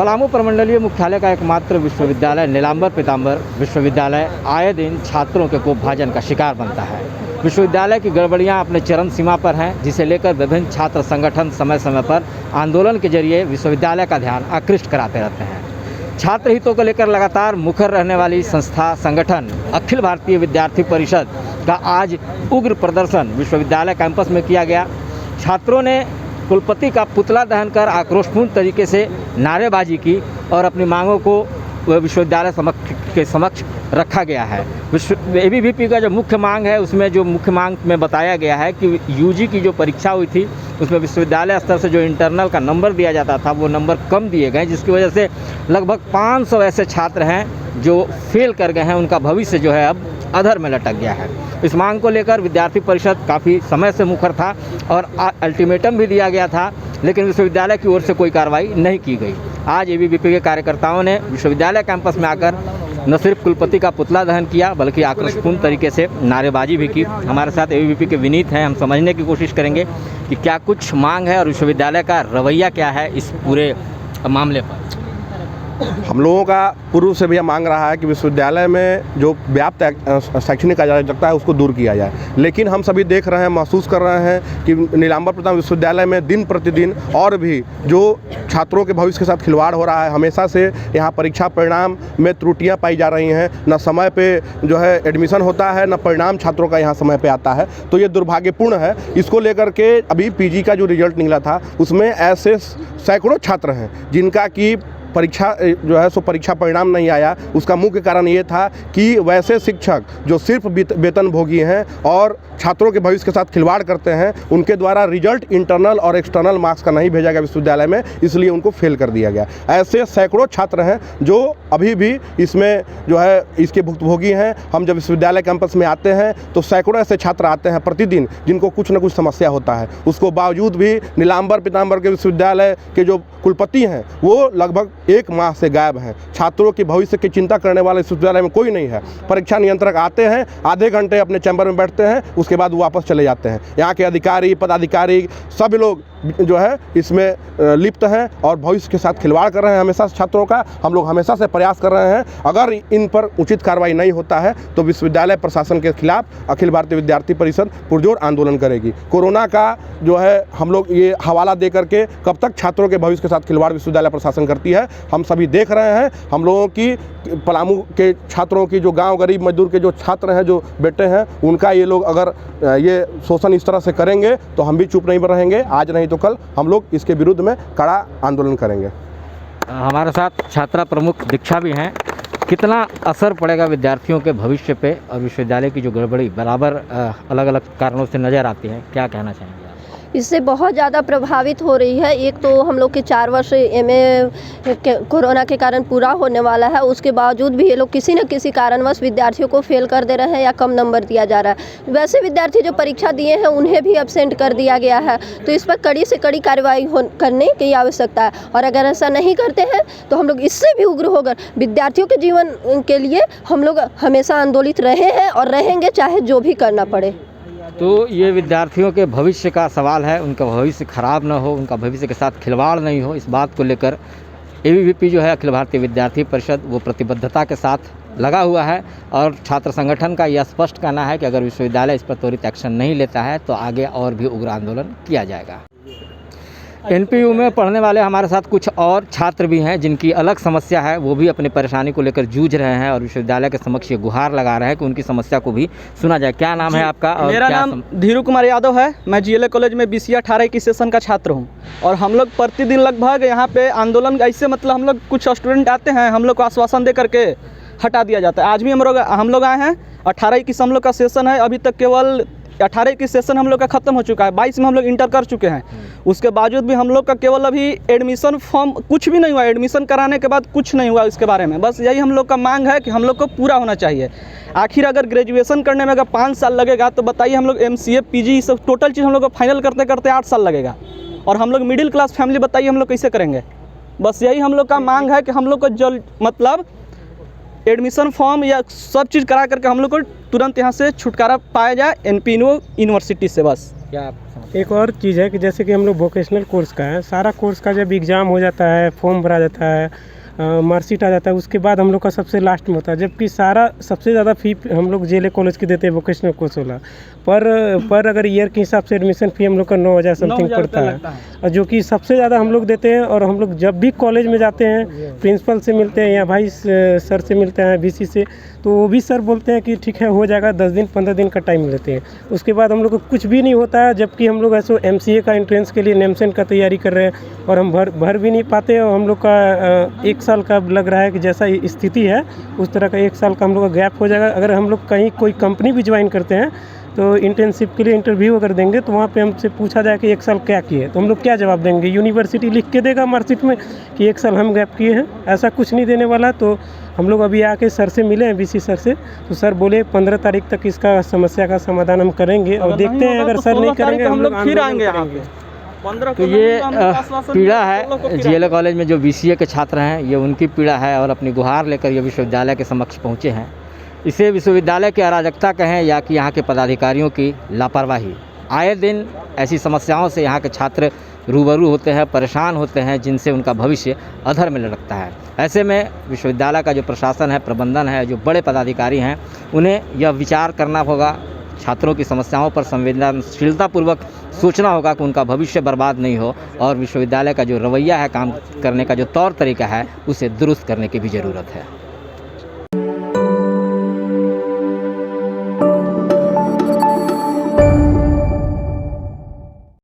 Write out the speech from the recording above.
पलामू प्रमंडलीय मुख्यालय का एकमात्र विश्वविद्यालय नीलांबर पीतांबर विश्वविद्यालय आए दिन छात्रों के कोपभाजन का शिकार बनता है। विश्वविद्यालय की गड़बड़ियां अपने चरम सीमा पर हैं, जिसे लेकर विभिन्न छात्र संगठन समय समय पर आंदोलन के जरिए विश्वविद्यालय का ध्यान आकृष्ट कराते रहते हैं। छात्र हितों को लेकर लगातार मुखर रहने वाली संस्था संगठन अखिल भारतीय विद्यार्थी परिषद का आज उग्र प्रदर्शन विश्वविद्यालय कैंपस में किया गया। छात्रों ने कुलपति का पुतला दहन कर आक्रोशपूर्ण तरीके से नारेबाजी की और अपनी मांगों को विश्वविद्यालय के समक्ष रखा गया है। एबीवीपी का जो मुख्य मांग है, उसमें जो मुख्य मांग में बताया गया है कि यूजी की जो परीक्षा हुई थी उसमें विश्वविद्यालय स्तर से जो इंटरनल का नंबर दिया जाता था वो नंबर कम दिए गए, जिसकी वजह से लगभग 500 ऐसे छात्र हैं जो फेल कर गए हैं। उनका भविष्य जो है अब अधर में लटक गया है। इस मांग को लेकर विद्यार्थी परिषद काफ़ी समय से मुखर था और अल्टीमेटम भी दिया गया था, लेकिन विश्वविद्यालय की ओर से कोई कार्रवाई नहीं की गई। आज एबीवीपी के कार्यकर्ताओं ने विश्वविद्यालय कैंपस में आकर न सिर्फ कुलपति का पुतला दहन किया बल्कि आक्रोशपूर्ण तरीके से नारेबाजी भी की। हमारे साथ एबीवीपी के विनीत हैं, हम समझने की कोशिश करेंगे कि क्या कुछ मांग है और विश्वविद्यालय का रवैया क्या है इस पूरे मामले पर। हम लोगों का पूर्व से भी यह मांग रहा है कि विश्वविद्यालय में जो व्याप्त शैक्षणिक अराजकता है उसको दूर किया जाए, लेकिन हम सभी देख रहे हैं, महसूस कर रहे हैं कि नीलांबर पीतांबर विश्वविद्यालय में दिन प्रतिदिन और भी जो छात्रों के भविष्य के साथ खिलवाड़ हो रहा है। हमेशा से यहाँ परीक्षा परिणाम में त्रुटियाँ पाई जा रही हैं, न समय पे जो है एडमिशन होता है, न परिणाम छात्रों का यहाँ समय पे आता है। तो ये दुर्भाग्यपूर्ण है। इसको लेकर के अभी पीजी का जो रिजल्ट निकला था उसमें ऐसे सैकड़ों छात्र हैं जिनका कि परीक्षा जो है सो परीक्षा परिणाम नहीं आया। उसका मुख्य कारण ये था कि वैसे शिक्षक जो सिर्फ वेतन भोगी हैं और छात्रों के भविष्य के साथ खिलवाड़ करते हैं, उनके द्वारा रिजल्ट इंटरनल और एक्सटर्नल मार्क्स का नहीं भेजा गया विश्वविद्यालय में, इसलिए उनको फेल कर दिया गया। ऐसे सैकड़ों छात्र हैं जो अभी भी इसमें जो है इसके भुक्तभोगी हैं। हम जब विश्वविद्यालय कैंपस में आते हैं तो सैकड़ों ऐसे छात्र आते हैं प्रतिदिन जिनको कुछ न कुछ समस्या होता है। उसको बावजूद भी नीलांबर पीतांबर के विश्वविद्यालय के जो कुलपति हैं वो लगभग 1 माह से गायब हैं। छात्रों के भविष्य की चिंता करने वाले विश्वविद्यालय में कोई नहीं है। परीक्षा नियंत्रक आते हैं, आधे घंटे अपने चैम्बर में बैठते हैं, उसके बाद वापस चले जाते हैं। यहाँ के अधिकारी पदाधिकारी सभी लोग जो है इसमें लिप्त हैं और भविष्य के साथ खिलवाड़ कर रहे हैं हमेशा छात्रों का। हम लोग हमेशा से प्रयास कर रहे हैं, अगर इन पर उचित कार्रवाई नहीं होता है तो विश्वविद्यालय प्रशासन के खिलाफ अखिल भारतीय विद्यार्थी परिषद पुरजोर आंदोलन करेगी। कोरोना का जो है हम लोग ये हवाला दे करके कब तक छात्रों के भविष्य के साथ खिलवाड़ विश्वविद्यालय प्रशासन करती है, हम सभी देख रहे हैं। हम लोगों की पलामू के छात्रों की जो गाँव गरीब मजदूर के जो छात्र हैं, जो बेटे हैं, उनका ये लोग अगर ये शोषण इस तरह से करेंगे तो हम भी चुप नहीं रहेंगे। आज नहीं तो कल हम लोग इसके विरुद्ध में कड़ा आंदोलन करेंगे। हमारे साथ छात्रा प्रमुख दीक्षा भी हैं। कितना असर पड़ेगा विद्यार्थियों के भविष्य पे और विश्वविद्यालय की जो गड़बड़ी बराबर अलग अलग कारणों से नज़र आती है, क्या कहना चाहेंगे? इससे बहुत ज़्यादा प्रभावित हो रही है। एक तो हम लोग के 4 वर्ष एमए कोरोना के कारण पूरा होने वाला है, उसके बावजूद भी ये लोग किसी न किसी कारणवश विद्यार्थियों को फेल कर दे रहे हैं या कम नंबर दिया जा रहा है। वैसे विद्यार्थी जो परीक्षा दिए हैं उन्हें भी एब्सेंट कर दिया गया है, तो इस पर कड़ी से कड़ी कार्रवाई करने की आवश्यकता है। और अगर ऐसा नहीं करते हैं तो हम लोग इससे भी उग्र होकर विद्यार्थियों के जीवन के लिए हम लोग हमेशा आंदोलित रहे हैं और रहेंगे, चाहे जो भी करना पड़े। तो ये विद्यार्थियों के भविष्य का सवाल है, उनका भविष्य खराब ना हो, उनका भविष्य के साथ खिलवाड़ नहीं हो, इस बात को लेकर एबीवीपी जो है अखिल भारतीय विद्यार्थी परिषद वो प्रतिबद्धता के साथ लगा हुआ है। और छात्र संगठन का यह स्पष्ट कहना है कि अगर विश्वविद्यालय इस पर त्वरित एक्शन नहीं लेता है तो आगे और भी उग्र आंदोलन किया जाएगा। एनपीयू में पढ़ने वाले हमारे साथ कुछ और छात्र भी हैं जिनकी अलग समस्या है, वो भी अपनी परेशानी को लेकर जूझ रहे हैं और विश्वविद्यालय के समक्ष ये गुहार लगा रहे हैं कि उनकी समस्या को भी सुना जाए। क्या नाम है आपका? और मेरा नाम धीरू कुमार यादव है। मैं जीएलए कॉलेज में BCA 18 की सेशन का छात्र हूँ और हम लोग प्रतिदिन लगभग यहाँ पे आंदोलन ऐसे मतलब हम लोग कुछ स्टूडेंट आते हैं, हम लोग को आश्वासन दे करके हटा दिया जाता है। आज भी हम लोग आए हैं, 18 की हम लोग का सेशन है। अभी तक केवल 18 की सेशन हम लोग का ख़त्म हो चुका है, 22 में हम लोग इंटर कर चुके हैं। उसके बावजूद भी हम लोग का केवल अभी एडमिशन फॉर्म कुछ भी नहीं हुआ, एडमिशन कराने के बाद कुछ नहीं हुआ इसके बारे में। बस यही हम लोग का मांग है कि हम लोग को पूरा होना चाहिए। आखिर अगर ग्रेजुएशन करने में अगर 5 साल लगेगा तो बताइए हम लोग MCA PG सब टोटल चीज़ हम लोग को फाइनल करते करते 8 साल लगेगा, और हम लोग मिडिल क्लास फैमिली बताइए हम लोग कैसे करेंगे। बस यही हम लोग का मांग है कि हम लोग को जल्द मतलब एडमिशन फॉर्म या सब चीज़ करा करके हम लोग को तुरंत यहाँ से छुटकारा पाया जाए NPINO यूनिवर्सिटी से बस। क्या आप समझते एक और चीज़ है कि जैसे कि हम लोग वोकेशनल कोर्स का है, सारा कोर्स का जब एग्ज़ाम हो जाता है, फॉर्म भरा जाता है, मार्कशीट आ जाता है, उसके बाद हम लोग का सबसे लास्ट में होता है, जबकि सारा सबसे ज़्यादा फ़ी हम लोग JLA कॉलेज की देते हैं वोकेशनल कोर्स वाला। पर अगर ईयर के हिसाब से एडमिशन फ़ी हम लोग का 9,000 समथिंग पड़ता है, और जो कि सबसे ज़्यादा हम लोग देते हैं। और हम लोग जब भी कॉलेज में जाते हैं, प्रिंसिपल से मिलते हैं या वाइस सर से मिलते हैं VC से, तो वो भी सर बोलते हैं कि ठीक है हो जाएगा, 10 दिन 15 दिन का टाइम लेते हैं। उसके बाद हम लोग को कुछ भी नहीं होता है, जबकि हम लोग ऐसे MCA का एंट्रेंस के लिए नेमसेंट का तैयारी कर रहे हैं और हम भर भी नहीं पाते। और हम लोग का 1 साल का लग रहा है कि जैसा स्थिति है उस तरह का 1 साल का हम लोग का गैप हो जाएगा। अगर हम लोग कहीं कोई कंपनी भी ज्वाइन करते हैं तो इंटर्नशिप के लिए इंटरव्यू अगर देंगे तो वहाँ पे हमसे पूछा जाए कि 1 साल क्या किए, तो हम लोग क्या जवाब देंगे? यूनिवर्सिटी लिख के देगा मार्कशीट में कि 1 साल हम गैप किए हैं, ऐसा कुछ नहीं देने वाला। तो हम लोग अभी आके सर से मिले हैं, VC सर से, तो सर बोले 15 तारीख तक इसका समस्या का समाधान हम करेंगे और देखते हैं अगर सर नहीं करेंगे हम लोग फिर आएंगे यहाँ करेंगे। पे। तो ये पीड़ा है JLA कॉलेज में जो BCA के छात्र हैं, ये उनकी पीड़ा है और अपनी गुहार लेकर ये विश्वविद्यालय के समक्ष पहुँचे हैं। इसे विश्वविद्यालय की अराजकता कहें या कि यहाँ के पदाधिकारियों की लापरवाही, आए दिन ऐसी समस्याओं से यहाँ के छात्र रूबरू होते हैं, परेशान होते हैं, जिनसे उनका भविष्य अधर में लटकता है। ऐसे में विश्वविद्यालय का जो प्रशासन है, प्रबंधन है, जो बड़े पदाधिकारी हैं, उन्हें यह विचार करना होगा, छात्रों की समस्याओं पर संवेदनशीलतापूर्वक सोचना होगा कि उनका भविष्य बर्बाद नहीं हो, और विश्वविद्यालय का जो रवैया है, काम करने का जो तौर तरीका है, उसे दुरुस्त करने की भी ज़रूरत है।